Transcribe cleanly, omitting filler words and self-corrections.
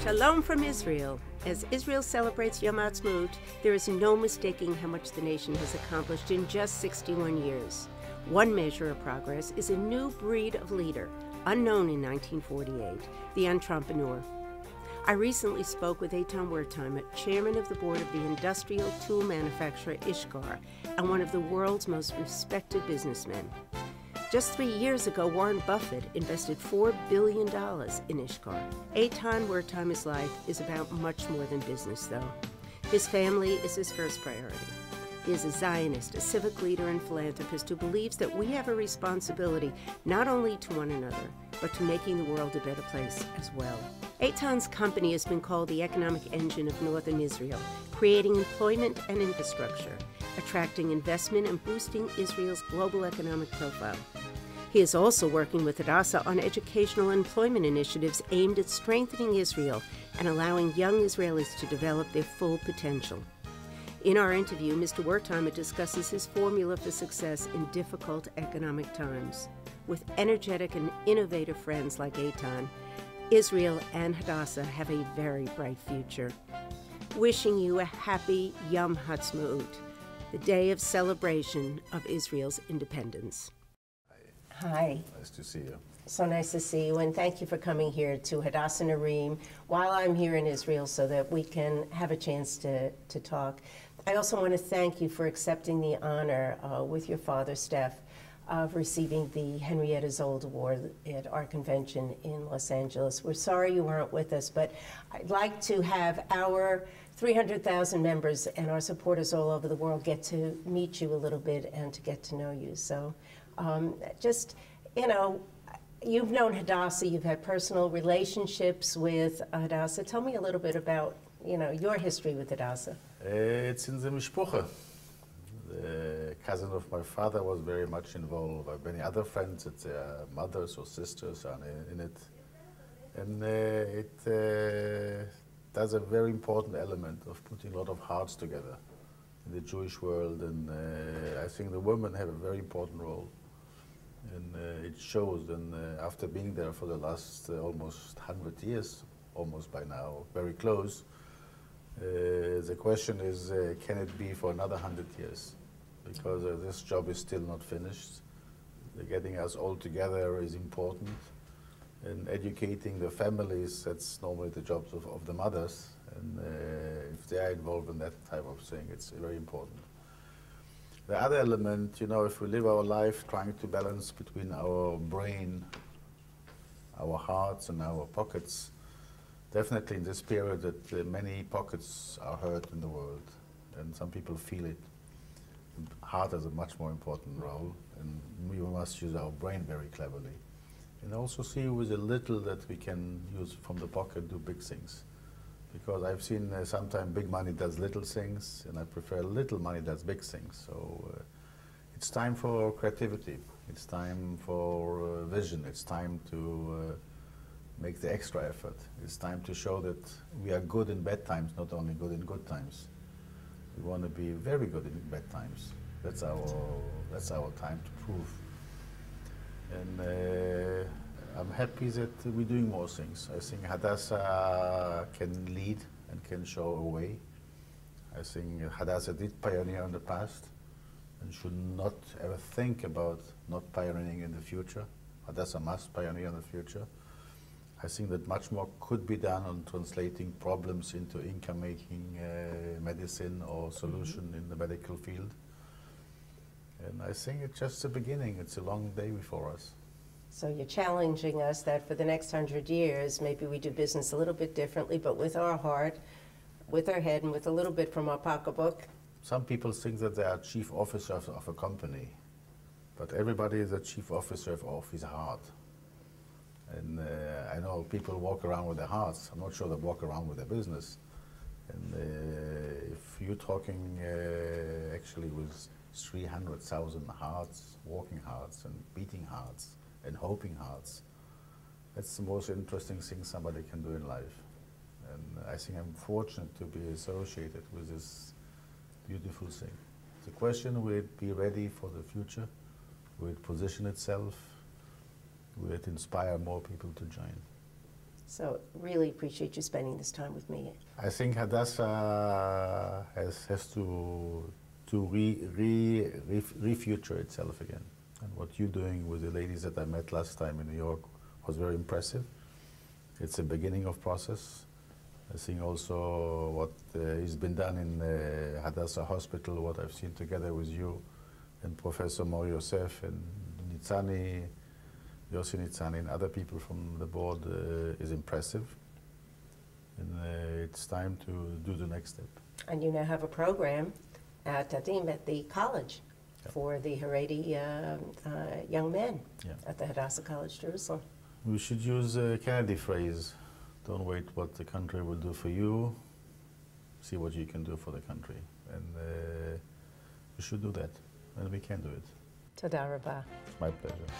Shalom from Israel. As Israel celebrates Yom Ha'atzmaut, there is no mistaking how much the nation has accomplished in just 61 years. One measure of progress is a new breed of leader, unknown in 1948, the entrepreneur. I recently spoke with Eitan Wertheimer, chairman of the board of the industrial tool manufacturer Iscar, and one of the world's most respected businessmen. Just 3 years ago, Warren Buffett invested $4 billion in Iscar. Eitan Wertheimer's life is about much more than business, though. His family is his first priority. He is a Zionist, a civic leader and philanthropist who believes that we have a responsibility not only to one another, but to making the world a better place as well. Eitan's company has been called the economic engine of northern Israel, creating employment and infrastructure, attracting investment and boosting Israel's global economic profile. He is also working with Hadassah on educational employment initiatives aimed at strengthening Israel and allowing young Israelis to develop their full potential. In our interview, Mr. Wertheimer discusses his formula for success in difficult economic times. With energetic and innovative friends like Eitan, Israel and Hadassah have a very bright future. Wishing you a happy Yom Ha'atzmaut, the day of celebration of Israel's independence. Hi. Nice to see you. So nice to see you, and thank you for coming here to Hadassah Nareem while I'm here in Israel so that we can have a chance to talk. I also want to thank you for accepting the honor with your father, Steph, of receiving the Henrietta Zold Award at our convention in Los Angeles. We're sorry you weren't with us, but I'd like to have our 300,000 members and our supporters all over the world get to meet you a little bit and to get to know you. So just, you know, you've known Hadassah, you've had personal relationships with Hadassah. Tell me a little bit about, you know, your history with Hadassah. It's in the mishpucha. The cousin of my father was very much involved. I have many other friends that their mothers or sisters are in it. And it does a very important element of putting a lot of hearts together in the Jewish world. And I think the women have a very important role. And it shows, and after being there for the last almost 100 years, almost by now, very close, the question is, can it be for another 100 years? Because this job is still not finished. Getting us all together is important. And educating the families, that's normally the jobs of the mothers. And if they are involved in that type of thing, it's very important. The other element, you know, if we live our life trying to balance between our brain, our hearts, and our pockets, definitely in this period that many pockets are hurt in the world, and some people feel it. Heart has a much more important role, and we must use our brain very cleverly. And also see with a little that we can use from the pocket, do big things. Because I've seen sometimes big money does little things, and I prefer little money does big things. So it's time for creativity. It's time for vision. It's time to make the extra effort. It's time to show that we are good in bad times, not only good in good times. We want to be very good in bad times. That's our time to prove. And I'm happy that we're doing more things. I think Hadassah can lead and can show a way. I think Hadassah did pioneer in the past and should not ever think about not pioneering in the future. Hadassah must pioneer in the future. I think that much more could be done on translating problems into income-making medicine or solution in the medical field. And I think it's just the beginning. It's a long day before us. So you're challenging us that for the next 100 years, maybe we do business a little bit differently, but with our heart, with our head, and with a little bit from our pocketbook. Some people think that they are chief officer of a company, but everybody is a chief officer of his heart. And I know people walk around with their hearts. I'm not sure they walk around with their business. And if you're talking actually with 300,000 hearts, walking hearts, and beating hearts, and hoping hearts, that's the most interesting thing somebody can do in life. And I think I'm fortunate to be associated with this beautiful thing. The question, will it be ready for the future? Will it position itself? Will it inspire more people to join? So really appreciate you spending this time with me. I think Hadassah has to refuture itself again. And what you're doing with the ladies that I met last time in New York was very impressive. It's a beginning of process. I think also what has been done in Hadassah Hospital, what I've seen together with you and Professor Mor Yosef and Nitzani, Yossi Nitzani and other people from the board is impressive. And it's time to do the next step. And you now have a program at the college for the Haredi young men at the Hadassah College, Jerusalem. We should use a Kennedy phrase, don't wait what the country will do for you, see what you can do for the country. And we should do that, and we can do it. Toda rabah. It's my pleasure.